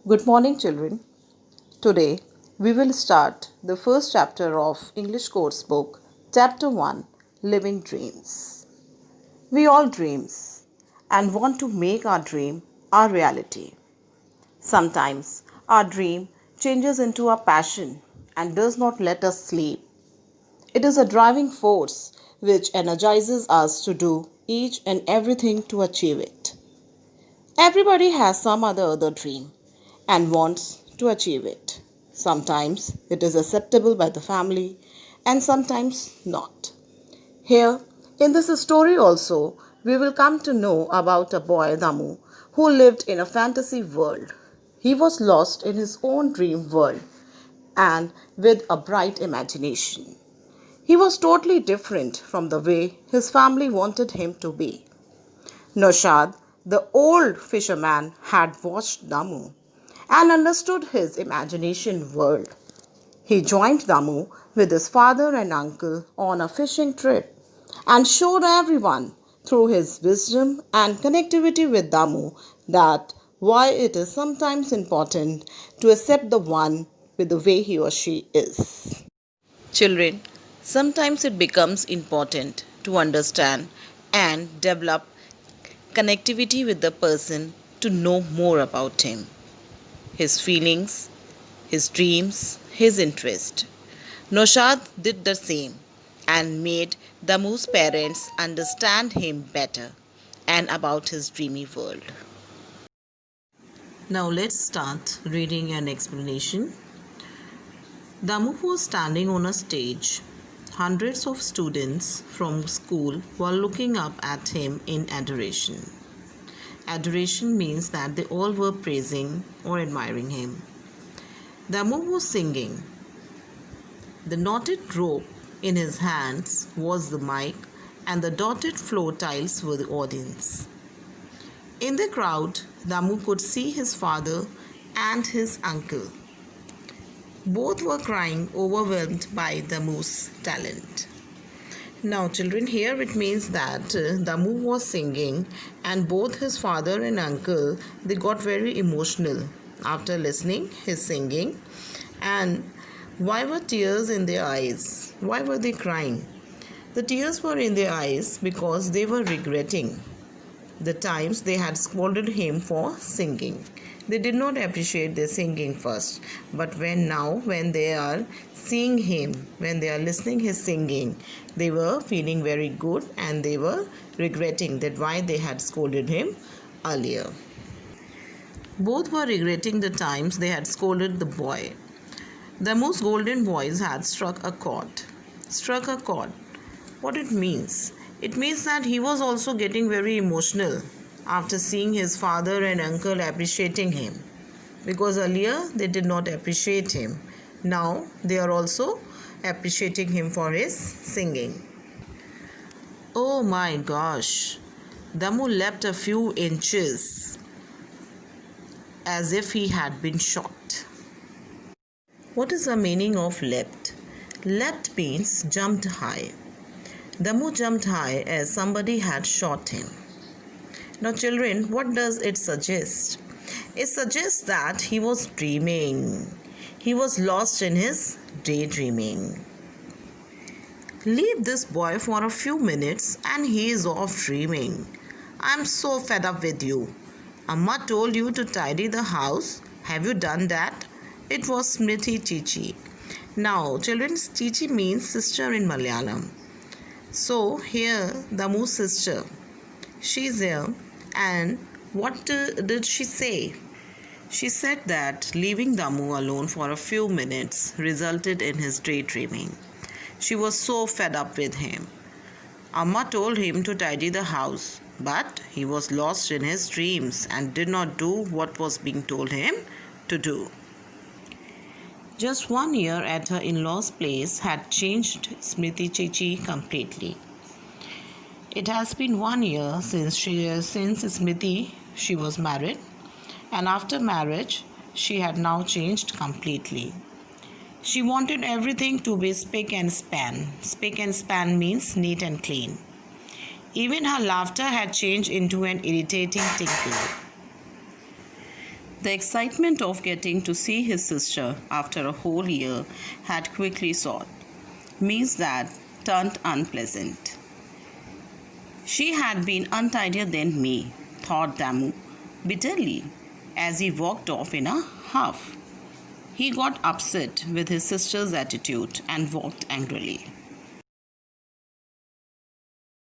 Good morning, children. Today we will start the first chapter of English course book, Chapter 1 Living Dreams. We all dreams and want to make our dream our reality. Sometimes our dream changes into a passion and does not let us sleep. It is a driving force which energizes us to do each and everything to achieve it. Everybody has some other dream and wants to achieve it. Sometimes it is acceptable by the family and sometimes not. Here, in this story also, we will come to know about a boy, Damu, who lived in a fantasy world. He was lost in his own dream world and with a bright imagination. He was totally different from the way his family wanted him to be. Noshad, the old fisherman, had watched Damu and understood his imagination world. He joined Damu with his father and uncle on a fishing trip and showed everyone through his wisdom and connectivity with Damu that why it is sometimes important to accept the one with the way he or she is. Children, sometimes it becomes important to understand and develop connectivity with the person to know more about him, his feelings, his dreams, his interest. Noshad did the same and made Damu's parents understand him better and about his dreamy world. Now let's start reading an explanation. Damu was standing on a stage. Hundreds of students from school were looking up at him in adoration. Adoration means that they all were praising or admiring him. Damu was singing. The knotted rope in his hands was the mic, and the dotted floor tiles were the audience. In the crowd, Damu could see his father and his uncle. Both were crying, overwhelmed by Damu's talent. Now, children, here it means that Damu was singing, and both his father and uncle they got very emotional after listening his singing. And why were tears in their eyes? Why were they crying? The tears were in their eyes because they were regretting the times they had scolded him for singing. They did not appreciate their singing first, but when they are seeing him, when they are listening his singing, they were feeling very good and they were regretting that why they had scolded him earlier. Both were regretting the times they had scolded the boy. The most golden voice had struck a chord. Struck a chord. What it means? It means that he was also getting very emotional after seeing his father and uncle appreciating him. Because earlier they did not appreciate him. Now they are also appreciating him for his singing. Oh my gosh! Damu leapt a few inches as if he had been shot. What is the meaning of leapt? Leapt means jumped high. Damu jumped high as somebody had shot him. Now, children, what does it suggest? It suggests that he was dreaming. He was lost in his daydreaming. Leave this boy for a few minutes and he is off dreaming. I'm so fed up with you. Amma told you to tidy the house. Have you done that? It was Smriti Chichi. Now, children, Chichi means sister in Malayalam. So, here, Damu's sister, she's here, and what did she say? She said that leaving Damu alone for a few minutes resulted in his daydreaming. She was so fed up with him. Amma told him to tidy the house, but he was lost in his dreams and did not do what was being told him to do. Just 1 year at her in-laws' place had changed Smriti Chichi completely. It has been 1 year since Smriti she was married, and after marriage she had now changed completely. She wanted everything to be spick and span. Spick and span means neat and clean. Even her laughter had changed into an irritating tinkle. The excitement of getting to see his sister after a whole year had quickly soured. Me's that turned unpleasant. She had been untidier than me, thought Damu bitterly as he walked off in a huff. He got upset with his sister's attitude and walked angrily.